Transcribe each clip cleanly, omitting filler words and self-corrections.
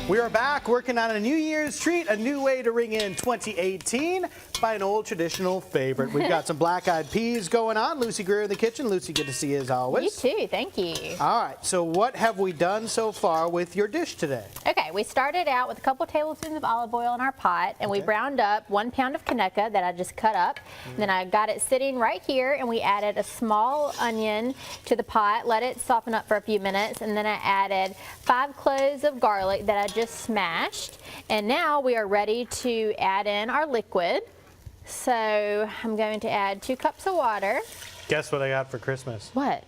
We are back working on a New Year's treat, a new way to ring in 2018 by an old traditional favorite. We've got some black-eyed peas going on. Lucy Greer in the kitchen. Lucy, good to see you as always. You too, thank you. All right, so what have we done so far with your dish today? Okay, we started out with a couple tablespoons of olive oil in our pot, and we browned up 1 pound of Conecuh that I just cut up. And then I got it sitting right here, and we added a small onion to the pot, let it soften up for a few minutes, and then I added 5 cloves of garlic that I just smashed. And now we are ready to add in our liquid. So I'm going to add 2 cups of water. Guess what I got for Christmas? What?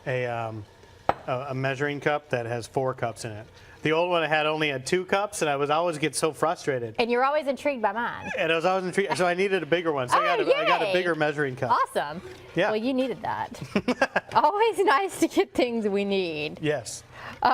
A measuring cup that has 4 cups in it. The old one I had only had 2 cups, and I was always get so frustrated. And you're always intrigued by mine. And I was always intrigued, so I needed a bigger one. So I got a bigger measuring cup. Awesome. Yeah. Well, you needed that. Always nice to get things we need. Yes. So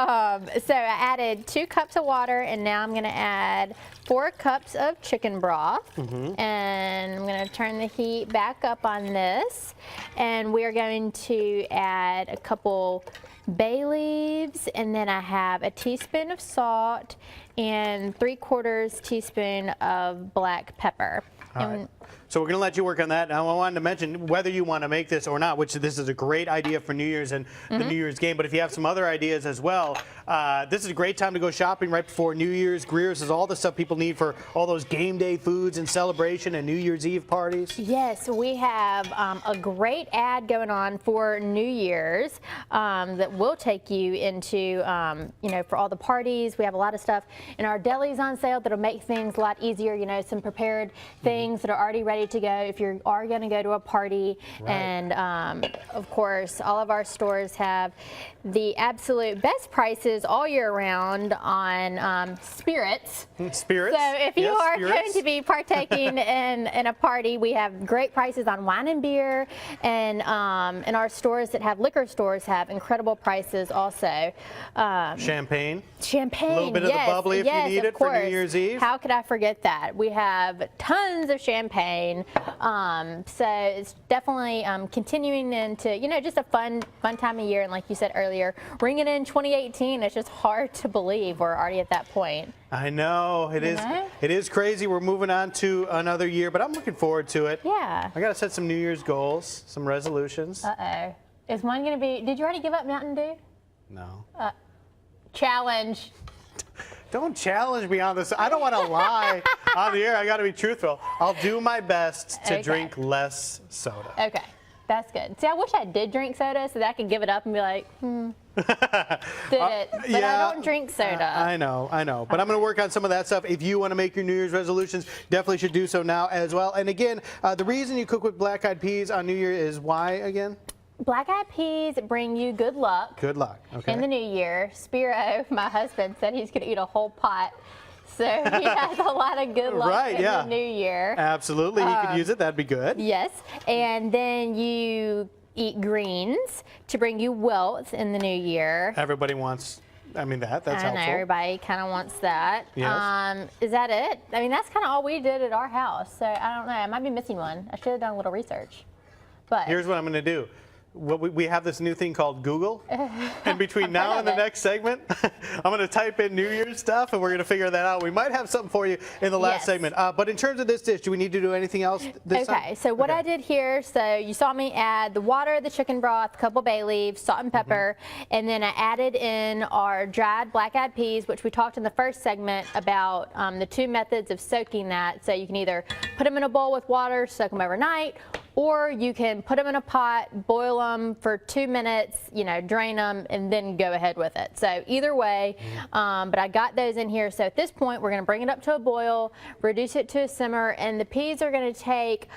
I added 2 cups of water, and now I'm going to add 4 cups of chicken broth. And I'm going to turn the heat back up on this. And we're going to add a couple bay leaves, and then I have a teaspoon of salt and 3/4 teaspoon of black pepper. All right. So we're going to let you work on that. Now I wanted to mention whether you want to make this or not, which this is a great idea for New Year's and the New Year's game. But if you have some other ideas as well, this is a great time to go shopping right before New Year's. Greer's is all the stuff people need for all those game day foods and celebration and New Year's Eve parties. Yes, we have a great ad going on for New Year's that will take you into, you know, for all the parties. We have a lot of stuff in our delis on sale that'll make things a lot easier. You know, some prepared things that are already ready to go if you are going to go to a party. Right. And of course, all of our stores have the absolute best prices all year round on spirits. Spirits. So if you are spirits. going to be partaking in a party, we have great prices on wine and beer, and our stores that have liquor stores have incredible prices also. Champagne. Champagne, A little bit of the bubbly if you need it for New Year's Eve. How could I forget that? We have tons of champagne, so it's definitely continuing into, you know, just a fun time of year. And like you said earlier, ringing in 2018, it's just hard to believe we're already at that point. I know it is. It is crazy. We're moving on to another year, but I'm looking forward to it. Yeah. I got to set some New Year's goals, some resolutions. Uh-oh. Is one going to be, did you already give up Mountain Dew? No. Challenge. Don't challenge me on this. I don't want to lie on the air. I got to be truthful. I'll do my best to drink less soda. Okay, that's good. See, I wish I did drink soda so that I could give it up and be like, did it. But yeah, I don't drink soda. I know. But I'm going to work on some of that stuff. If you want to make your New Year's resolutions, definitely should do so now as well. And again, the reason you cook with black-eyed peas on New Year is why again? Black-eyed peas bring you good luck. Good luck. Okay. In the new year. Spiro, my husband, said he's going to eat a whole pot. So he has a lot of good luck in the new year. Absolutely. He could use it. That'd be good. Yes. And then you eat greens to bring you wealth in the new year. Everybody wants, I mean, that's helpful. I know, everybody kind of wants that. Yes. Is that it? I mean, that's kind of all we did at our house. So I don't know. I might be missing one. I should have done a little research. But here's what I'm going to do. Well, we have this new thing called Google, and between now and the next segment, I'm going to type in New Year's stuff, and we're going to figure that out. We might have something for you in the last segment. But in terms of this dish, do we need to do anything else this time? Okay, so what I did here, so you saw me add the water, the chicken broth, a couple bay leaves, salt and pepper, and then I added in our dried black-eyed peas, which we talked in the first segment about the 2 methods of soaking that. So you can either put them in a bowl with water, soak them overnight, or you can put them in a pot, boil them for 2 minutes, you know, drain them, and then go ahead with it. So either way, but I got those in here. So at this point, we're going to bring it up to a boil, reduce it to a simmer, and the peas are going to take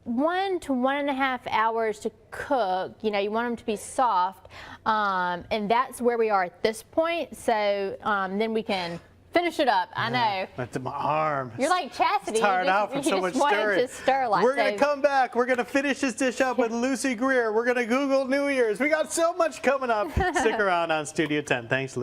1 to 1.5 hours to cook. You know, you want them to be soft, and that's where we are at this point. So then we can finish it up. I know. That's my arm. You're like Chastity. Tired out from so much stirring. We're going to come back. We're going to finish this dish up with Lucy Greer. We're going to Google New Year's. We got so much coming up. Stick around on Studio 10. Thanks, Lucy.